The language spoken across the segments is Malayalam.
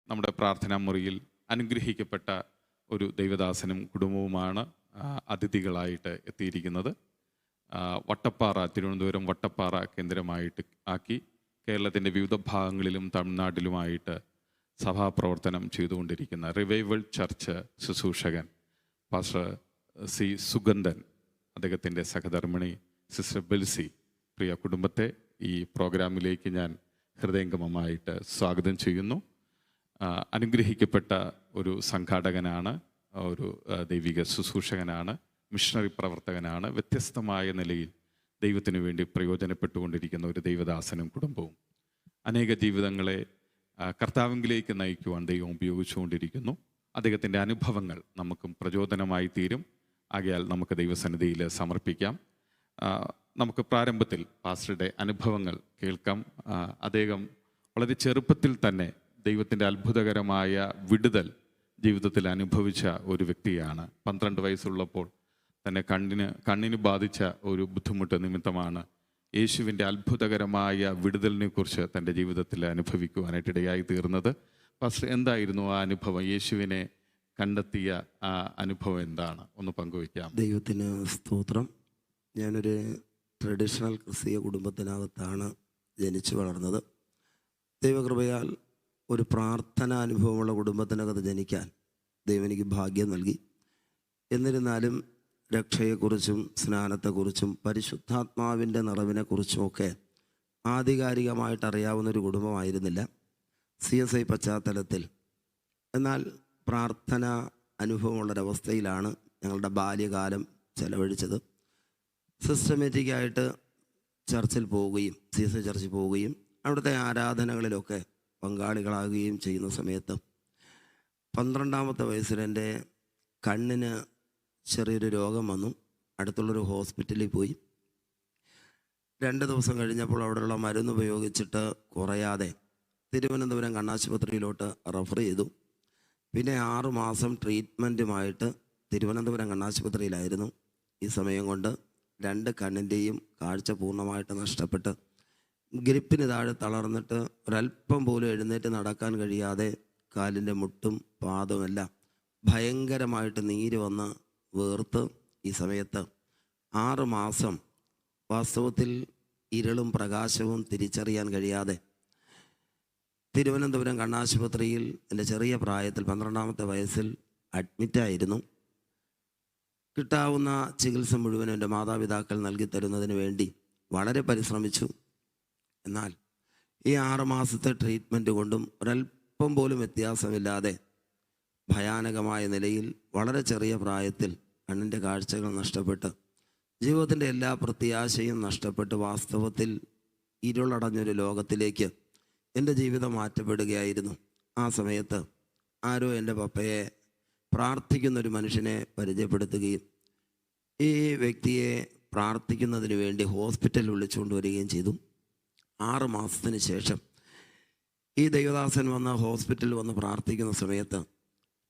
നമ്മുടെ പ്രാർത്ഥനാ മുറിയിൽ അനുഗ്രഹിക്കപ്പെട്ട ഒരു ദൈവദാസനും കുടുംബവുമാണ് അതിഥികളായിട്ട് എത്തിയിരിക്കുന്നത്. വട്ടപ്പാറ, തിരുവനന്തപുരം വട്ടപ്പാറ കേന്ദ്രമായിട്ട് ആക്കി കേരളത്തിൻ്റെ വിവിധ ഭാഗങ്ങളിലും തമിഴ്നാട്ടിലുമായിട്ട് സഭാപ്രവർത്തനം ചെയ്തുകൊണ്ടിരിക്കുന്ന റിവൈവൽ ചർച്ച് ശുശ്രൂഷകൻ പാസ്റ്റർ സി സുഗന്ധൻ, അദ്ദേഹത്തിൻ്റെ സഹധർമ്മിണി സിസ്റ്റർ ബെൽസി, പ്രിയ കുടുംബത്തെ ഈ പ്രോഗ്രാമിലേക്ക് ഞാൻ ഹൃദയംഗമമായിട്ട് സ്വാഗതം ചെയ്യുന്നു. അനുഗ്രഹിക്കപ്പെട്ട ഒരു സംഘാടകനാണ്, ഒരു ദൈവിക ശുശ്രൂഷകനാണ്, മിഷണറി പ്രവർത്തകനാണ്. വ്യത്യസ്തമായ നിലയിൽ ദൈവത്തിനു വേണ്ടി പ്രയോജനപ്പെട്ടുകൊണ്ടിരിക്കുന്ന ഒരു ദൈവദാസനും കുടുംബവും. അനേക ജീവിതങ്ങളെ കർത്താവിലേക്ക് നയിക്കുവാൻ ദൈവം ഉപയോഗിച്ചുകൊണ്ടിരിക്കുന്നു. അദ്ദേഹത്തിൻ്റെ അനുഭവങ്ങൾ നമുക്കും പ്രചോദനമായി തീരും. ആകയാൽ നമുക്ക് ദൈവസന്നിധിയിൽ സമർപ്പിക്കാം. നമുക്ക് പ്രാരംഭത്തിൽ പാസ്റ്ററുടെ അനുഭവങ്ങൾ കേൾക്കാം. അദ്ദേഹം വളരെ ചെറുപ്പത്തിൽ തന്നെ ദൈവത്തിൻ്റെ അത്ഭുതകരമായ വിടുതൽ ജീവിതത്തിൽ അനുഭവിച്ച ഒരു വ്യക്തിയാണ്. 12 വയസ്സുള്ളപ്പോൾ തന്നെ കണ്ണിന് ബാധിച്ച ഒരു ബുദ്ധിമുട്ട് നിമിത്തമാണ് യേശുവിൻ്റെ അത്ഭുതകരമായ വിടുതലിനെ കുറിച്ച് തൻ്റെ ജീവിതത്തിൽ അനുഭവിക്കുവാനായിട്ടിടയായി തീർന്നത്. പാസ്റ്റർ, എന്തായിരുന്നു ആ അനുഭവം? യേശുവിനെ കണ്ടെത്തിയ ആ അനുഭവം എന്താണ്? ഒന്ന് പങ്കുവയ്ക്കാം. ദൈവത്തിന് സ്തോത്രം. ഞാനൊരു ട്രഡീഷണൽ ക്രിസ്തീയ കുടുംബത്തിനകത്താണ് ജനിച്ചു വളർന്നത്. ദൈവകൃപയാൽ ഒരു പ്രാർത്ഥനാ അനുഭവമുള്ള കുടുംബത്തിനകത്ത് ജനിക്കാൻ ദൈവം എനിക്ക് ഭാഗ്യം നൽകി. എന്നിരുന്നാലും രക്ഷയെക്കുറിച്ചും സ്നാനത്തെക്കുറിച്ചും പരിശുദ്ധാത്മാവിൻ്റെ നിറവിനെക്കുറിച്ചുമൊക്കെ ആധികാരികമായിട്ട് അറിയാവുന്നൊരു കുടുംബമായിരുന്നില്ല. CSI പശ്ചാത്തലത്തിൽ എന്നാൽ പ്രാർത്ഥന അനുഭവമുള്ളൊരവസ്ഥയിലാണ് ഞങ്ങളുടെ ബാല്യകാലം ചെലവഴിച്ചത്. സിസ്റ്റമാറ്റിക്കായിട്ട് ചർച്ചിൽ പോവുകയും CSI ചർച്ചിൽ പോവുകയും അവിടുത്തെ ആരാധനകളിലൊക്കെ പങ്കാളികളാകുകയും ചെയ്യുന്ന സമയത്ത് 12ാമത്തെ വയസ്സിൽ എൻ്റെ കണ്ണിന് ചെറിയൊരു രോഗം വന്നു. അടുത്തുള്ളൊരു ഹോസ്പിറ്റലിൽ പോയി. 2 ദിവസം കഴിഞ്ഞപ്പോൾ അവിടെയുള്ള മരുന്ന് ഉപയോഗിച്ചിട്ട് കുറയാതെ തിരുവനന്തപുരം കണ്ണാശുപത്രിയിലോട്ട് റെഫർ ചെയ്തു. പിന്നെ 6 മാസം ട്രീറ്റ്മെൻറ്റുമായിട്ട് തിരുവനന്തപുരം കണ്ണാശുപത്രിയിലായിരുന്നു. ഈ സമയം കൊണ്ട് 2 കണ്ണിൻ്റെയും കാഴ്ച പൂർണ്ണമായിട്ട് നഷ്ടപ്പെട്ട് ഗ്രിപ്പിന് താഴെ തളർന്നിട്ട് ഒരല്പം പോലും എഴുന്നേറ്റ് നടക്കാൻ കഴിയാതെ കാലിൻ്റെ മുട്ടും പാദവുമെല്ലാം ഭയങ്കരമായിട്ട് നീര് വന്ന് വേർത്ത് ഈ സമയത്ത് 6 മാസം വാസ്തവത്തിൽ ഇരുളും പ്രകാശവും തിരിച്ചറിയാൻ കഴിയാതെ തിരുവനന്തപുരം കണ്ണാശുപത്രിയിൽ എൻ്റെ ചെറിയ പ്രായത്തിൽ 12ാമത്തെ വയസ്സിൽ അഡ്മിറ്റായിരുന്നു. കിട്ടാവുന്ന ചികിത്സ മുഴുവൻ എൻ്റെ മാതാപിതാക്കൾ നൽകി തരുന്നതിന് വേണ്ടി വളരെ പരിശ്രമിച്ചു. എന്നാൽ ഈ 6 മാസത്തെ ട്രീറ്റ്മെൻറ്റ് കൊണ്ടും ഒരല്പം പോലും വ്യത്യാസമില്ലാതെ ഭയാനകമായ നിലയിൽ വളരെ ചെറിയ പ്രായത്തിൽ കണ്ണിൻ്റെ കാഴ്ചകൾ നഷ്ടപ്പെട്ട് ജീവിതത്തിൻ്റെ എല്ലാ പ്രത്യാശയും നഷ്ടപ്പെട്ട് വാസ്തവത്തിൽ ഇരുളടഞ്ഞൊരു ലോകത്തിലേക്ക് എൻ്റെ ജീവിതം മാറ്റപ്പെടുകയായിരുന്നു. ആ സമയത്ത് ആരോ എൻ്റെ പപ്പയെ പ്രാർത്ഥിക്കുന്നൊരു മനുഷ്യനെ പരിചയപ്പെടുത്തുകയും ഈ വ്യക്തിയെ പ്രാർത്ഥിക്കുന്നതിന് വേണ്ടി ഹോസ്പിറ്റലിൽ വിളിച്ചുകൊണ്ട് വരികയും ചെയ്തു. 6 മാസത്തിന് ശേഷം ഈ ദൈവദാസൻ വന്ന് ഹോസ്പിറ്റലിൽ വന്ന് പ്രാർത്ഥിക്കുന്ന സമയത്ത്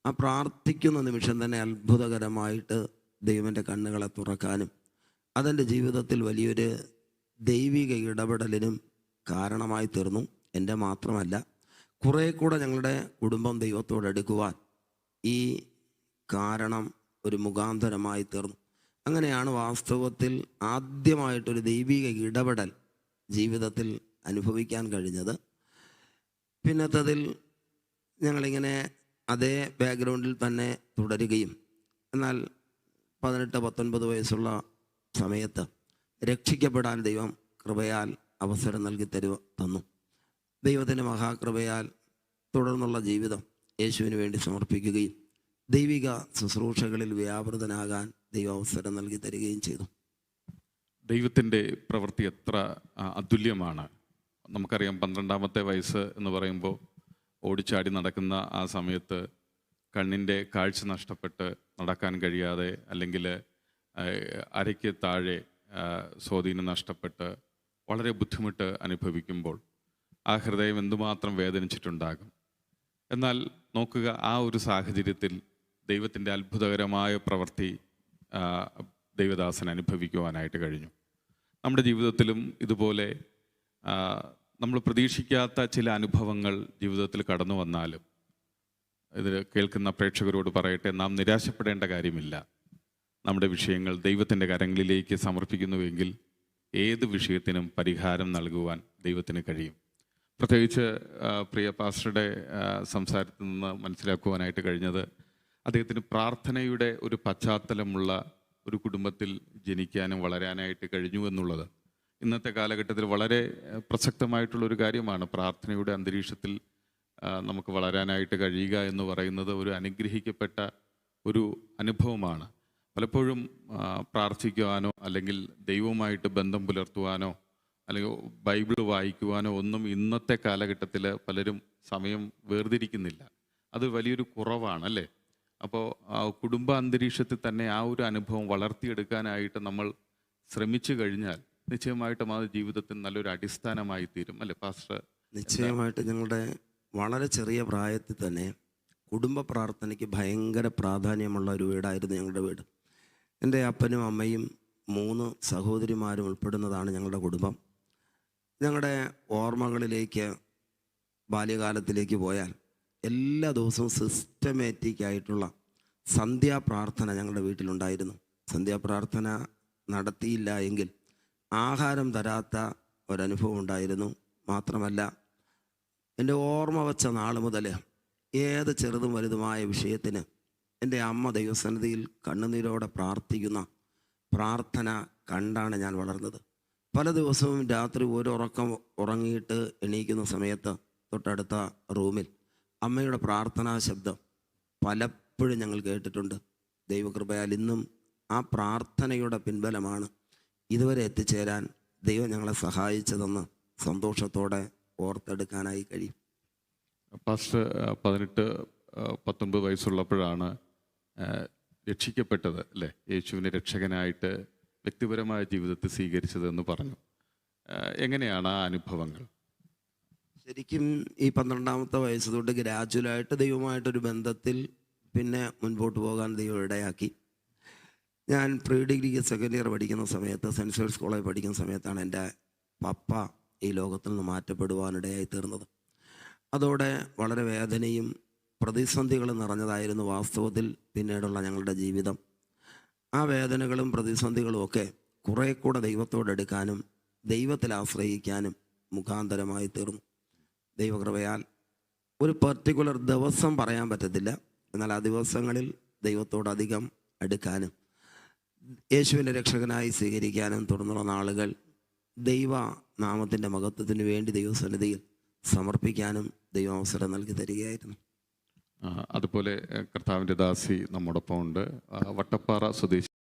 ആ പ്രാർത്ഥിക്കുന്ന നിമിഷം തന്നെ അത്ഭുതകരമായിട്ട് ദൈവൻ്റെ കണ്ണുകളെ തുറക്കാനും അതെൻ്റെ ജീവിതത്തിൽ വലിയൊരു ദൈവിക ഇടപെടലിനും കാരണമായി തീർന്നു. എൻ്റെ മാത്രമല്ല, കുറേ കൂടെ ഞങ്ങളുടെ കുടുംബം ദൈവത്തോടടുക്കുവാൻ ഈ കാരണം ഒരു മുഖാന്തരമായി തീർന്നു. അങ്ങനെയാണ് വാസ്തവത്തിൽ ആദ്യമായിട്ടൊരു ദൈവിക ഇടപെടൽ ജീവിതത്തിൽ അനുഭവിക്കാൻ കഴിഞ്ഞത്. പിന്നത്തതിൽ ഞങ്ങളിങ്ങനെ അതേ ബാക്ക്ഗ്രൗണ്ടിൽ തന്നെ തുടരുകയും എന്നാൽ 18-19 വയസ്സുള്ള സമയത്ത് രക്ഷിക്കപ്പെടാൻ ദൈവം കൃപയാൽ അവസരം നൽകി തന്നു. ദൈവത്തിൻ്റെ മഹാകൃപയാൽ തുടർന്നുള്ള ജീവിതം യേശുവിന് വേണ്ടി സമർപ്പിക്കുകയും ദൈവിക ശുശ്രൂഷകളിൽ വ്യാപൃതനാകാൻ ദൈവം അവസരം നൽകി തരികയും ചെയ്തു. ദൈവത്തിൻ്റെ പ്രവൃത്തി എത്ര അതുല്യമാണ്. നമുക്കറിയാം, 12ാമത്തെ വയസ്സ് എന്ന് പറയുമ്പോൾ ഓടിച്ചാടി നടക്കുന്ന ആ സമയത്ത് കണ്ണിൻ്റെ കാഴ്ച നഷ്ടപ്പെട്ട് നടക്കാൻ കഴിയാതെ, അല്ലെങ്കിൽ അരയ്ക്ക് താഴെ സ്വാധീനം നഷ്ടപ്പെട്ട് വളരെ ബുദ്ധിമുട്ട് അനുഭവിക്കുമ്പോൾ ആ ഹൃദയം എന്തുമാത്രം വേദനിച്ചിട്ടുണ്ടാകും. എന്നാൽ നോക്കുക, ആ ഒരു സാഹചര്യത്തിൽ ദൈവത്തിൻ്റെ അത്ഭുതകരമായ പ്രവൃത്തി ദൈവദാസൻ അനുഭവിക്കുവാനായിട്ട് കഴിഞ്ഞു. നമ്മുടെ ജീവിതത്തിലും ഇതുപോലെ നമ്മൾ പ്രതീക്ഷിക്കാത്ത ചില അനുഭവങ്ങൾ ജീവിതത്തിൽ കടന്നു വന്നാലും ഇത് കേൾക്കുന്ന പ്രേക്ഷകരോട് പറയട്ടെ, നാം നിരാശപ്പെടേണ്ട കാര്യമില്ല. നമ്മുടെ വിഷയങ്ങൾ ദൈവത്തിൻ്റെ കരങ്ങളിലേക്ക് സമർപ്പിക്കുന്നുവെങ്കിൽ ഏത് വിഷയത്തിനും പരിഹാരം നൽകുവാൻ ദൈവത്തിന് കഴിയും. പ്രത്യേകിച്ച് പ്രിയ പാസ്റ്ററുടെ സംസാരത്തിൽ നിന്ന് മനസ്സിലാക്കുവാനായിട്ട് കഴിഞ്ഞത്, അദ്ദേഹത്തിന് പ്രാർത്ഥനയുടെ ഒരു പശ്ചാത്തലമുള്ള ഒരു കുടുംബത്തിൽ ജനിക്കാനും വളരാനായിട്ട് കഴിഞ്ഞു എന്നുള്ളത് ഇന്നത്തെ കാലഘട്ടത്തിൽ വളരെ പ്രസക്തമായിട്ടുള്ളൊരു കാര്യമാണ്. പ്രാർത്ഥനയുടെ അന്തരീക്ഷത്തിൽ നമുക്ക് വളരാനായിട്ട് കഴിയുക എന്ന് പറയുന്നത് ഒരു അനുഗ്രഹിക്കപ്പെട്ട ഒരു അനുഭവമാണ്. പലപ്പോഴും പ്രാർത്ഥിക്കുവാനോ അല്ലെങ്കിൽ ദൈവവുമായിട്ട് ബന്ധം പുലർത്തുവാനോ അല്ലെങ്കിൽ ബൈബിൾ വായിക്കുവാനോ ഒന്നും ഇന്നത്തെ കാലഘട്ടത്തിൽ പലരും സമയം വേർതിരിക്കുന്നില്ല. അത് വലിയൊരു കുറവാണ് അല്ലേ? അപ്പോൾ കുടുംബ അന്തരീക്ഷത്തിൽ തന്നെ ആ ഒരു അനുഭവം വളർത്തിയെടുക്കാനായിട്ട് നമ്മൾ ശ്രമിച്ചു കഴിഞ്ഞാൽ നിശ്ചയമായിട്ടും അത് ജീവിതത്തിൽ നല്ലൊരു അടിസ്ഥാനമായി തീരും അല്ലേ പാസ്റ്റർ? നിശ്ചയമായിട്ട് ഞങ്ങളുടെ വളരെ ചെറിയ പ്രായത്തിൽ തന്നെ കുടുംബ പ്രാർത്ഥനയ്ക്ക് ഭയങ്കര പ്രാധാന്യമുള്ള ഒരു വീടായിരുന്നു ഞങ്ങളുടെ വീട്. എൻ്റെ അപ്പനും അമ്മയും 3 സഹോദരിമാരും ഉൾപ്പെടുന്നതാണ് ഞങ്ങളുടെ കുടുംബം. ഞങ്ങളുടെ ഓർമ്മകളിലേക്ക് ബാല്യകാലത്തിലേക്ക് പോയാൽ എല്ലാ ദിവസവും സിസ്റ്റമാറ്റിക് ആയിട്ടുള്ള സന്ധ്യാപ്രാർത്ഥന ഞങ്ങളുടെ വീട്ടിലുണ്ടായിരുന്നു. സന്ധ്യാപ്രാർത്ഥന നടത്തിയില്ല എങ്കിൽ ആഹാരം തരാത്ത ഒരനുഭവം ഉണ്ടായിരുന്നു. മാത്രമല്ല, എൻ്റെ ഓർമ്മ വച്ച നാൾ മുതൽ ഏത് ചെറുതും വലുതുമായ വിഷയത്തിന് എൻ്റെ അമ്മ ദൈവസന്നിധിയിൽ കണ്ണുനീരോടെ പ്രാർത്ഥിക്കുന്ന പ്രാർത്ഥന കണ്ടാണ് ഞാൻ വളർന്നത്. പല ദിവസവും രാത്രി ഒരു ഉറക്കം ഉറങ്ങിയിട്ട് എണീക്കുന്ന സമയത്ത് തൊട്ടടുത്ത റൂമിൽ അമ്മയുടെ പ്രാർത്ഥനാ ശബ്ദം പലപ്പോഴും ഞങ്ങൾ കേട്ടിട്ടുണ്ട്. ദൈവകൃപയാൽ ഇന്നും ആ പ്രാർത്ഥനയുടെ പിൻബലമാണ് ഇതുവരെ എത്തിച്ചേരാൻ ദൈവം ഞങ്ങളെ സഹായിച്ചതെന്ന് സന്തോഷത്തോടെ ഓർത്തെടുക്കാനായി കഴിയും. പാസ്റ്റർ 18-19 വയസ്സുള്ളപ്പോഴാണ് രക്ഷിക്കപ്പെട്ടത് അല്ലേ? യേശുവിനെ രക്ഷകനായിട്ട് വ്യക്തിപരമായ ജീവിതത്തിൽ സ്വീകരിച്ചതെന്ന് പറഞ്ഞു. എങ്ങനെയാണ് ആ അനുഭവങ്ങൾ? ശരിക്കും ഈ 12-ാമത്തെ വയസ്സ് തൊട്ട് ഗ്രാജുവലായിട്ട് ദൈവമായിട്ടൊരു ബന്ധത്തിൽ പിന്നെ മുൻപോട്ട് പോകാൻ ദൈവം ഇടയാക്കി. ഞാൻ പ്രീ ഡിഗ്രിക്ക് സെക്കൻഡ് ഇയർ പഠിക്കുന്ന സമയത്ത്, സെൻറ്റ് സേവിയേഴ്സ് കോളേജ് പഠിക്കുന്ന സമയത്താണ് എൻ്റെ പപ്പ ഈ ലോകത്തിൽ നിന്ന് മാറ്റപ്പെടുവാനിടയായി തീർന്നത്. അതോടെ വളരെ വേദനയും പ്രതിസന്ധികളും നിറഞ്ഞതായിരുന്നു വാസ്തവത്തിൽ പിന്നീടുള്ള ഞങ്ങളുടെ ജീവിതം. ആ വേദനകളും പ്രതിസന്ധികളും ഒക്കെ കുറേ കൂടെ ദൈവത്തോടെടുക്കാനും ദൈവത്തിൽ ആശ്രയിക്കാനും മുഖാന്തരമായി തീർന്നു. ദൈവകൃപയാൽ ഒരു പർട്ടിക്കുലർ ദിവസം പറയാൻ പറ്റത്തില്ല, എന്നാൽ ആ ദിവസങ്ങളിൽ ദൈവത്തോടധികം അടുക്കാനും യേശുവിനെ രക്ഷകനായി സ്വീകരിക്കാനും തുടർന്നുള്ള നാളുകൾ ദൈവ നാമത്തിൻ്റെ മഹത്വത്തിന് വേണ്ടി ദൈവസന്നിധിയിൽ സമർപ്പിക്കാനും ദൈവം അവസരം നൽകി തരികയായിരുന്നു. അതുപോലെ കർത്താവിൻ്റെ ദാസി നമ്മോടൊപ്പം ഉണ്ട്, വട്ടപ്പാറ സ്വദേശി